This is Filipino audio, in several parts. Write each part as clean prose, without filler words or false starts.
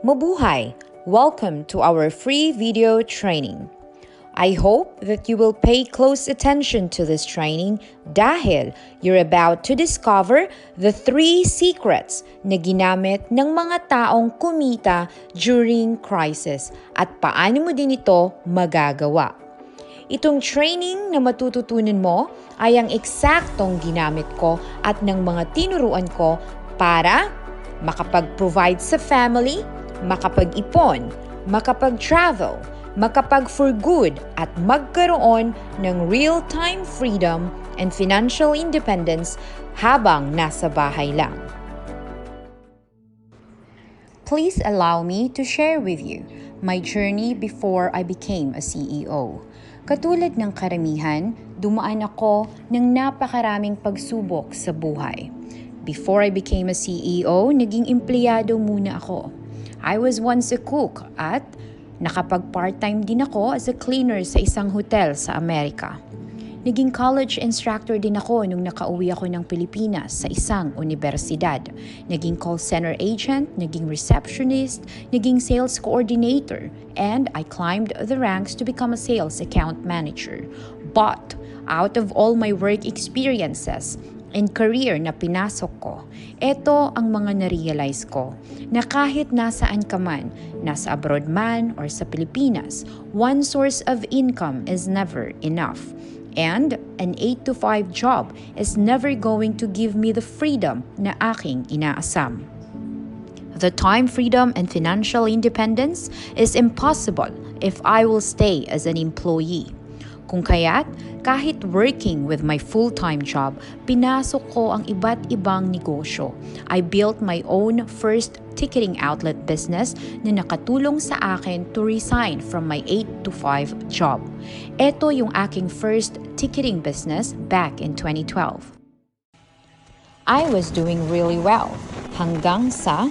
Mabuhay! Welcome to our free video training. I hope that you will pay close attention to this training dahil you're about to discover the 3 secrets na ginamit ng mga taong kumita during crisis at paano mo din ito magagawa. Itong training na matututunan mo ay ang eksaktong ginamit ko at ng mga tinuruan ko para makapag-provide sa family, makapag-ipon, makapag-travel, makapag-for good at magkaroon ng real-time freedom and financial independence habang nasa bahay lang. Please allow me to share with you my journey before I became a CEO. Katulad ng karamihan, dumaan ako ng napakaraming pagsubok sa buhay. Before I became a CEO, naging empleyado muna ako. I was once a cook at nakapag-part-time din ako as a cleaner sa isang hotel sa Amerika. Naging college instructor din ako nung nakauwi ako ng Pilipinas sa isang universidad. Naging call center agent, naging receptionist, naging sales coordinator, and I climbed the ranks to become a sales account manager. But out of all my work experiences and career na pinasok ko, ito ang mga na-realize ko na kahit nasaan ka man, nasa abroad man or sa Pilipinas, one source of income is never enough. And an 8-to-5 job is never going to give me the freedom na aking inaasam. The time freedom and financial independence is impossible if I will stay as an employee. Kung kaya't, kahit working with my full-time job, pinasok ko ang iba't ibang negosyo. I built my own first ticketing outlet business na nakatulong sa akin to resign from my 8-to-5 job. Ito yung aking first ticketing business back in 2012. I was doing really well hanggang sa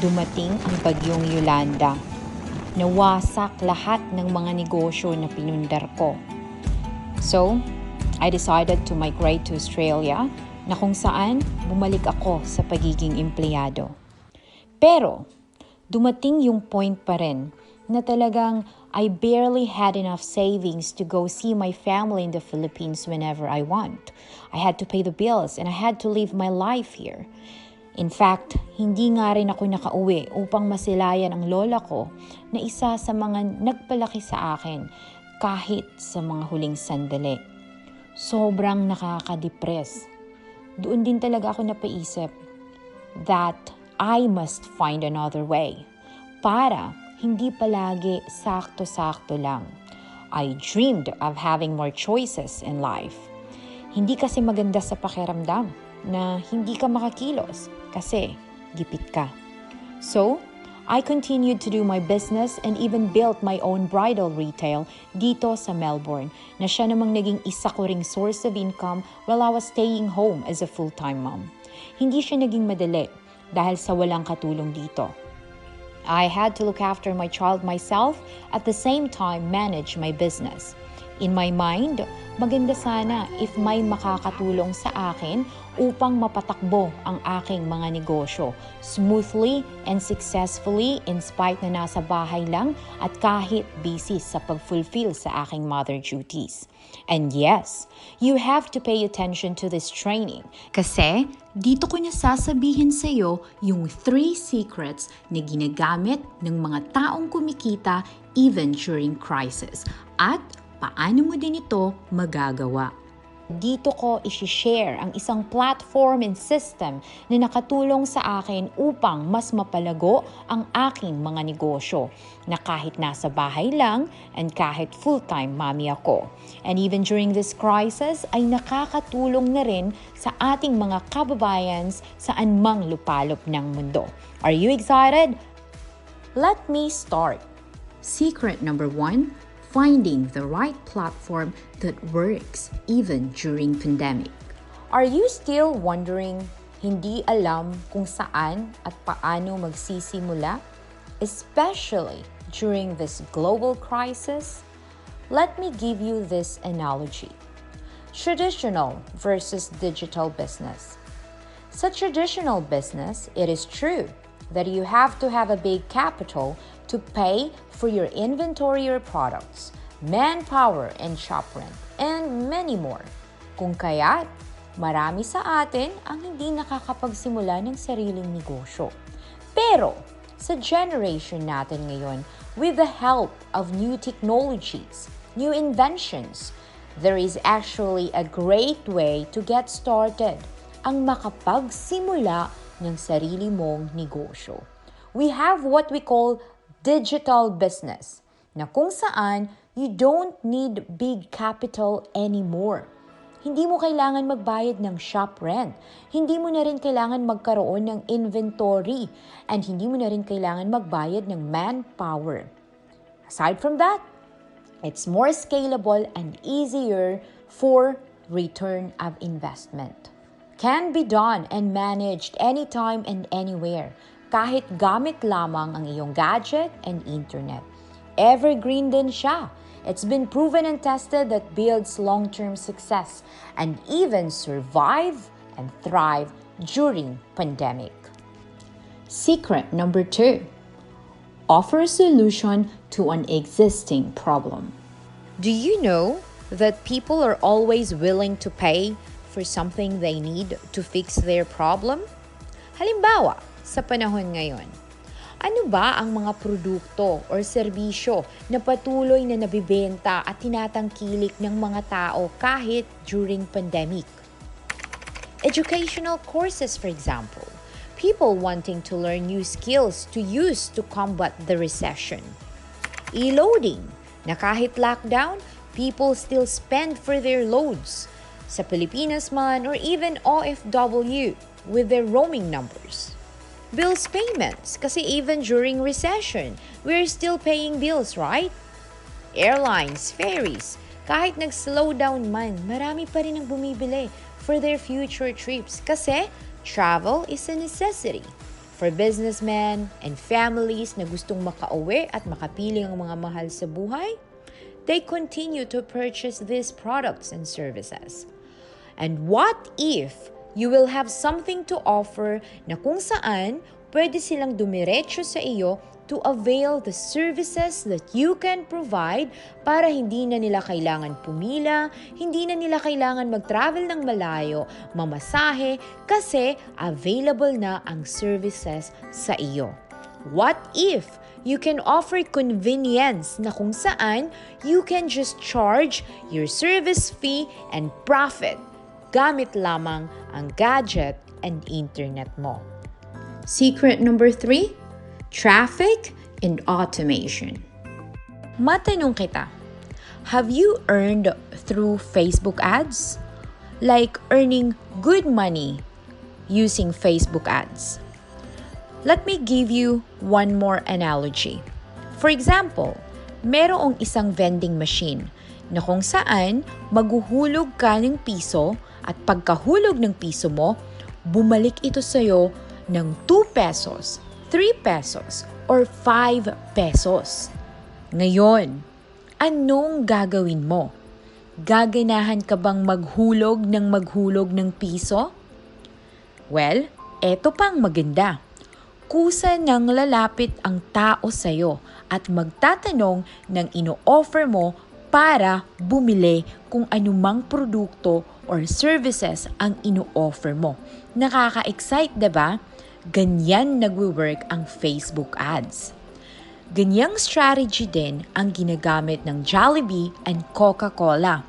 dumating ang bagyong Yolanda. Nawasak lahat ng mga negosyo na pinundar ko. So, I decided to migrate to Australia na kung saan bumalik ako sa pagiging empleyado. Pero, dumating yung point pa rin na talagang I barely had enough savings to go see my family in the Philippines whenever I want. I had to pay the bills and I had to live my life here. In fact, hindi nga rin ako nakauwi upang masilayan ang lola ko na isa sa mga nagpalaki sa akin kahit sa mga huling sandali. Sobrang nakaka-depress. Doon din talaga ako napaisip that I must find another way para hindi palagi sakto-sakto lang. I dreamed of having more choices in life. Hindi kasi maganda sa pakiramdam na hindi ka makakilos kasi gipit ka. So, I continued to do my business and even built my own bridal retail dito sa Melbourne na siya namang naging isa ko ring source of income while I was staying home as a full-time mom. Hindi siya naging madali dahil sa walang katulong dito. I had to look after my child myself at the same time manage my business. In my mind, maganda sana if may makakatulong sa akin upang mapatakbo ang aking mga negosyo smoothly and successfully in spite na nasa bahay lang at kahit busy sa pag-fulfill sa aking mother duties. And yes, you have to pay attention to this training kasi dito ko na sasabihin sa iyo yung 3 secrets na ginagamit ng mga taong kumikita even during crisis at paano mo din ito magagawa? Dito ko isi-share ang isang platform and system na nakatulong sa akin upang mas mapalago ang aking mga negosyo na kahit nasa bahay lang and kahit full-time mommy ako. And even during this crisis ay nakakatulong na rin sa ating mga kababayans saan mang lupalop ng mundo. Are you excited? Let me start. Secret number 1, finding the right platform that works even during pandemic. Are you still wondering, hindi alam kung saan at paano magsisimula? Especially during this global crisis? Let me give you this analogy. Traditional versus digital business. Sa traditional business, it is true. that you have to have a big capital to pay for your inventory or products, manpower and shop rent, and many more. Kung kaya't, marami sa atin ang hindi nakakapagsimula ng sariling negosyo. Pero, sa generation natin ngayon, with the help of new technologies, new inventions, there is actually a great way to get started, ang makapagsimula ng sarili mong negosyo. We have what we call digital business, na kung saan you don't need big capital anymore. Hindi mo kailangan magbayad ng shop rent. Hindi mo na rin kailangan magkaroon ng inventory. And hindi mo na rin kailangan magbayad ng manpower. Aside from that, it's more scalable and easier for return of investment. Can be done and managed anytime and anywhere, kahit gamit lamang ang iyong gadget and internet. Evergreen din siya. It's been proven and tested that builds long-term success and even survive and thrive during pandemic. Secret number 2. Offer a solution to an existing problem. Do you know that people are always willing to pay for something they need to fix their problem? Halimbawa, sa panahon ngayon, ano ba ang mga produkto or serbisyo na patuloy na nabibenta at tinatangkilik ng mga tao kahit during pandemic? Educational courses, for example. People wanting to learn new skills to use to combat the recession. E-loading, na kahit lockdown, people still spend for their loads. Sa Pilipinas man or even OFW with their roaming numbers. Bills payments, kasi even during recession, we're still paying bills, right? Airlines, ferries, kahit nag-slow down man, marami pa rin ang bumibili for their future trips kasi travel is a necessity. For businessmen and families na gustong makauwi at makapiling ang mga mahal sa buhay, they continue to purchase these products and services. And what if you will have something to offer na kung saan pwede silang dumiretso sa iyo to avail the services that you can provide para hindi na nila kailangan pumila, hindi na nila kailangan mag-travel ng malayo, mamasahe, kasi available na ang services sa iyo. What if you can offer convenience na kung saan you can just charge your service fee and profit gamit lamang ang gadget and internet mo. Secret number 3, traffic and automation. Matanong kita, have you earned through Facebook ads? Like earning good money using Facebook ads? Let me give you one more analogy. For example, merong isang vending machine na kung saan maghuhulog ka ng piso at pagkahulog ng piso mo, bumalik ito sa'yo ng 2 pesos, 3 pesos, or 5 pesos. Ngayon, anong gagawin mo? Gaganahan ka bang maghulog ng piso? Well, eto pang maganda. Kusa nang lalapit ang tao sa'yo at magtatanong ng ino-offer mo para bumili kung anumang produkto or services ang ino-offer mo. Nakaka-excite, diba? Ganyan nagwo-work ang Facebook ads. Ganyang strategy din ang ginagamit ng Jollibee and Coca-Cola.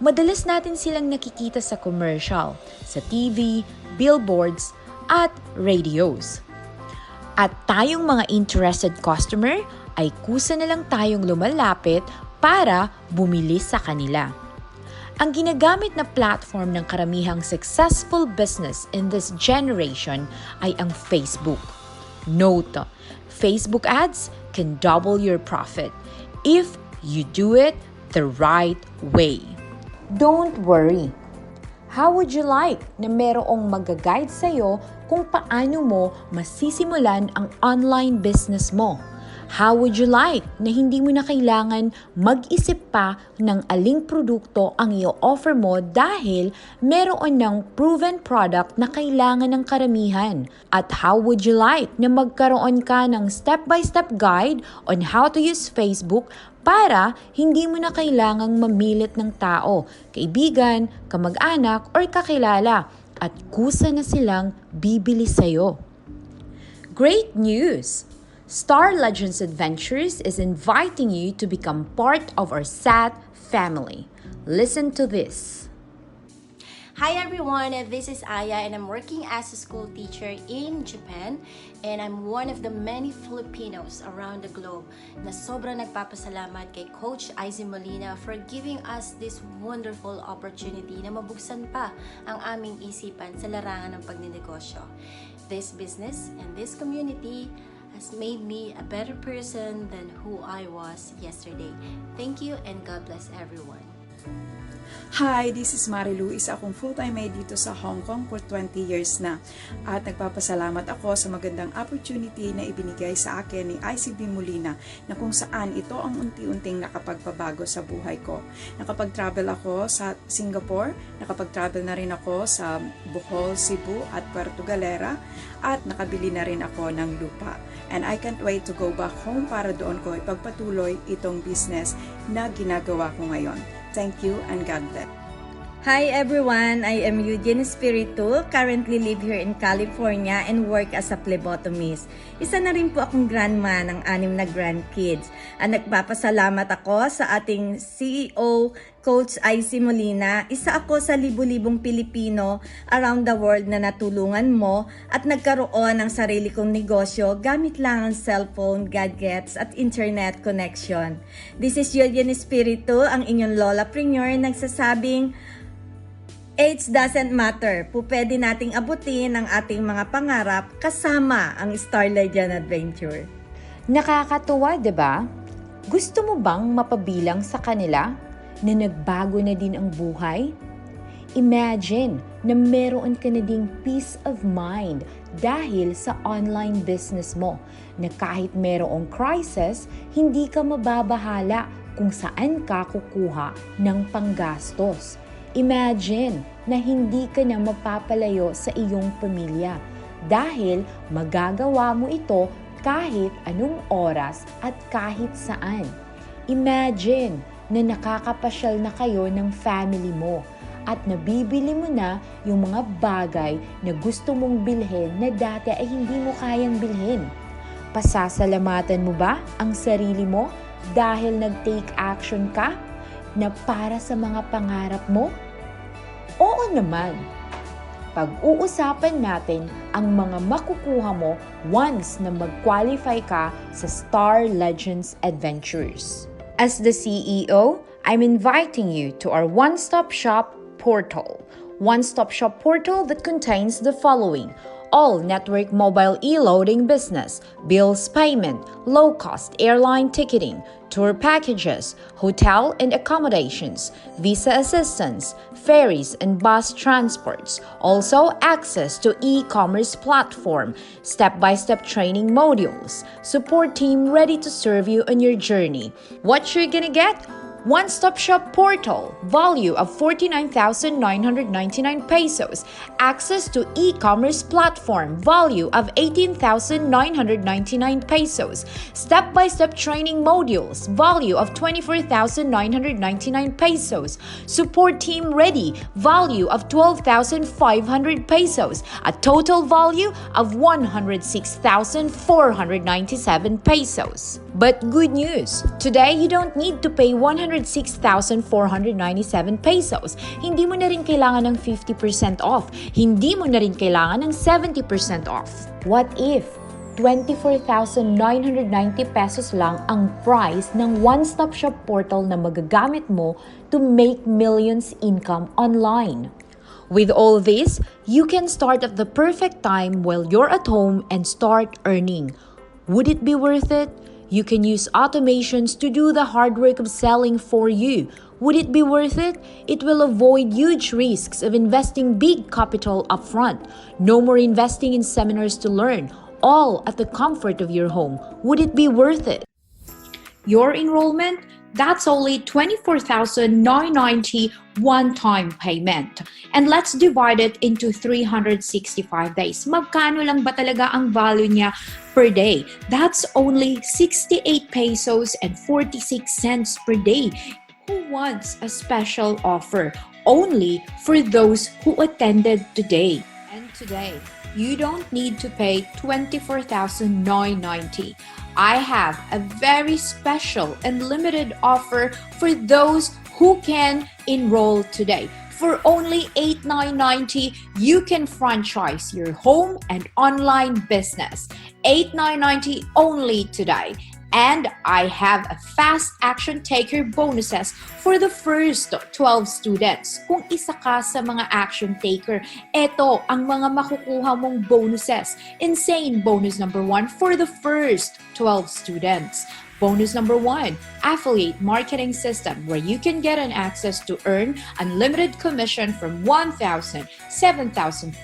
Madalas natin silang nakikita sa commercial, sa TV, billboards, at radios. At tayong mga interested customer ay kusa na lang tayong lumalapit para bumili sa kanila. Ang ginagamit na platform ng karamihang successful business in this generation ay ang Facebook. Note, Facebook ads can double your profit if you do it the right way. Don't worry. How would you like na merong mag-guide sa'yo kung paano mo masisimulan ang online business mo? How would you like na hindi mo na kailangan mag-isip pa ng aling produkto ang i-offer mo dahil meron ng proven product na kailangan ng karamihan? At how would you like na magkaroon ka ng step-by-step guide on how to use Facebook para hindi mo na kailangang mamilit ng tao, kaibigan, kamag-anak, or kakilala at kusa na silang bibili sa'yo? Great news! Star Legends Adventures is inviting you to become part of our SAT family. Listen to this. Hi everyone, this is Aya and I'm working as a school teacher in Japan, and I'm one of the many Filipinos around the globe na sobrang nagpapasalamat kay Coach Izzy Molina for giving us this wonderful opportunity na mabuksan pa ang aming isipan sa larangan ng pagninegosyo. This business and this community has made me a better person than who I was yesterday. Thank you and God bless everyone. Hi, this is Marilu. Isa akong full-time aide dito sa Hong Kong for 20 years na. At nagpapasalamat ako sa magandang opportunity na ibinigay sa akin ni ICB Molina na kung saan ito ang unti-unting nakapagpabago sa buhay ko. Nakapag-travel ako sa Singapore, nakapag-travel na rin ako sa Bohol, Cebu at Puerto Galera at nakabili na rin ako ng lupa. And I can't wait to go back home para doon ko ipagpatuloy itong business na ginagawa ko ngayon. Thank you and God bless. Hi everyone, I am Eugene Espiritu, currently live here in California and work as a phlebotomist. Isa na rin po akong grandma ng 6 na grandkids. At nagpapasalamat ako sa ating CEO, Coach Izzy Molina. Isa ako sa libu-libong Pilipino around the world na natulungan mo at nagkaroon ng sarili kong negosyo gamit lang ang cellphone, gadgets at internet connection. This is Eugene Espiritu, ang inyong lolapreneur nagsasabing, age doesn't matter. Pupwede nating abutin ang ating mga pangarap kasama ang Star Legend Adventure. Nakakatuwa, 'di ba? Gusto mo bang mapabilang sa kanila na nagbago na din ang buhay? Imagine na meron ka na ding peace of mind dahil sa online business mo na kahit merong crisis, hindi ka mababahala kung saan ka kukuha ng panggastos. Imagine na hindi ka na mapapalayo sa iyong pamilya dahil magagawa mo ito kahit anong oras at kahit saan. Imagine na nakakapasyal na kayo ng family mo at nabibili mo na yung mga bagay na gusto mong bilhin na dati ay hindi mo kayang bilhin. Pasasalamatan mo ba ang sarili mo dahil nag-take action ka na para sa mga pangarap mo? Oo naman. Pag-uusapan natin ang mga makukuha mo once na mag-qualify ka sa Star Legends Adventures. As the CEO, I'm inviting you to our one-stop shop portal. One-stop shop portal that contains the following: all network mobile e-loading business, bills payment, low-cost airline ticketing, tour packages, hotel and accommodations, visa assistance, ferries and bus transports. Also, access to e-commerce platform, step-by-step training modules, support team ready to serve you on your journey. What you're gonna get? One-stop shop portal, value of 49,999 pesos. Access to e-commerce platform, value of 18,999 pesos. Step-by-step training modules, value of 24,999 pesos. Support team ready, value of 12,500 pesos. A total value of 106,497 pesos. But good news, today you don't need to pay 106,497 pesos. Hindi mo na rin kailangan ng 50% off. Hindi mo na rin kailangan ng 70% off. What if 24,990 pesos lang ang price ng one-stop shop portal na magagamit mo to make millions income online? With all this, you can start at the perfect time while you're at home and start earning. Would it be worth it? You can use automations to do the hard work of selling for you. Would it be worth it? It will avoid huge risks of investing big capital upfront. No more investing in seminars to learn. all at the comfort of your home. Would it be worth it? Your enrollment? That's only 24,990 one-time payment. And let's divide it into 365 days. Magkano lang ba talaga ang value niya per day? That's only 68 pesos and 46 cents per day. Who wants a special offer? Only for those who attended today. And today, you don't need to pay 24,990. I have a very special and limited offer for those who can enroll today. For only $8,990, you can franchise your home and online business. $8,990 only today. And I have a fast action taker bonuses for the first 12 students. Kung isa ka sa mga action taker, ito ang mga makukuha mong bonuses. Insane bonus number 1 for the first 12 students. Bonus number 1, affiliate marketing system, where you can get an access to earn unlimited commission from 1,000, 7,500,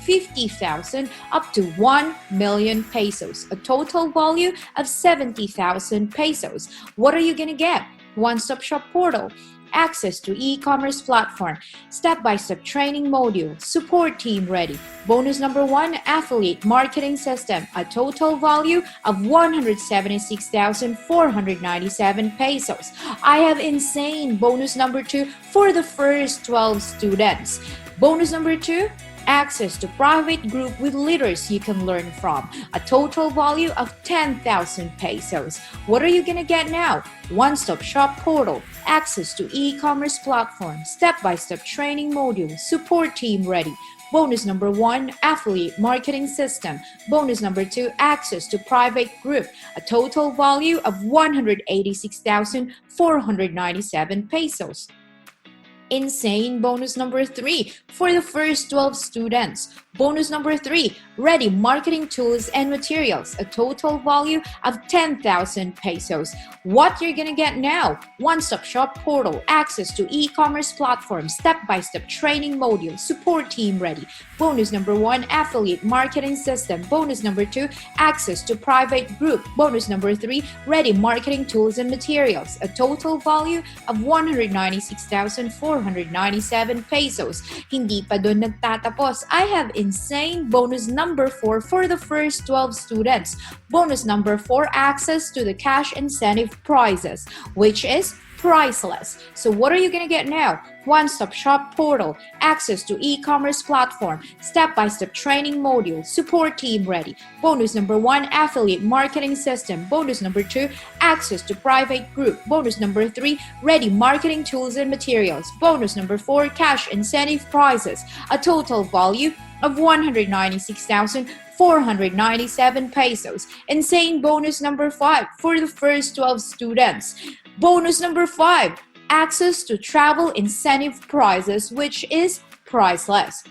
50,000 up to 1 million pesos, a total value of 70,000 pesos. What are you gonna get? One-stop shop portal, access to e-commerce platform, step-by-step training module, support team ready. Bonus number 1, affiliate marketing system, a total value of 176,497 pesos. I have insane bonus number 2 for the first 12 students. Bonus number 2, access to private group with leaders you can learn from, a total value of 10,000 pesos. What are you gonna get now? One-stop shop portal, access to e-commerce platform, step-by-step training module, support team ready. Bonus number 1, affiliate marketing system. Bonus number 2, access to private group, a total value of 186,497 pesos. Insane bonus number 3 for the first 12 students. Bonus number 3, ready marketing tools and materials, a total value of 10,000 pesos. What you're gonna get now? One-stop shop portal, access to e-commerce platform, step-by-step training module, support team ready. Bonus number 1, affiliate marketing system. Bonus number 2, access to private group. Bonus number 3, ready marketing tools and materials, a total value of 196,497 pesos. Hindi pa doon nagtatapos. I have insane bonus number 4 for the first 12 students. Bonus number 4, access to the cash incentive prizes, which is priceless. So what are you gonna get now? One-stop shop portal, access to e-commerce platform, step-by-step training module, support team ready. Bonus number 1, affiliate marketing system. Bonus number 2, access to private group. Bonus number 3, ready marketing tools and materials. Bonus number 4, cash incentive prizes, a total value of 196,497 pesos. Insane bonus number 5 for the first 12 students. Bonus number 5, access to travel incentive prizes, which is priceless.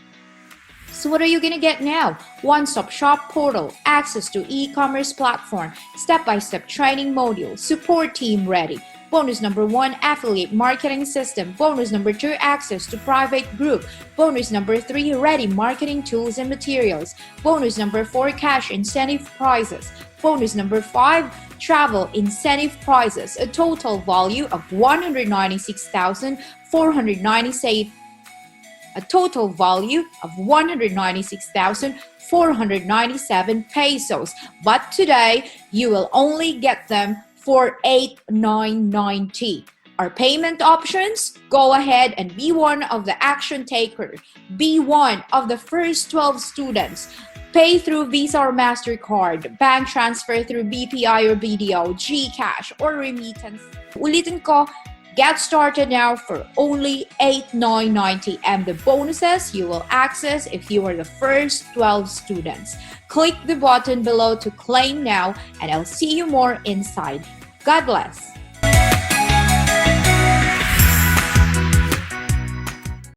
So what are you gonna get now? One-stop shop portal, access to e-commerce platform, step-by-step training module, support team ready. Bonus number 1, affiliate marketing system. Bonus number 2, access to private group. Bonus number 3, ready marketing tools and materials. Bonus number 4, cash incentive prizes. Bonus number 5, travel incentive prizes, a total value of 196,497 pesos. But today, you will only get them for $8,990. Our payment options? Go ahead and be one of the action taker. Be one of the first 12 students. Pay through Visa or MasterCard, bank transfer through BPI or BDO, GCash, or remittance. Ulitin ko, get started now for only $8,990, and the bonuses you will access if you are the first 12 students. Click the button below to claim now, and I'll see you more inside. God bless.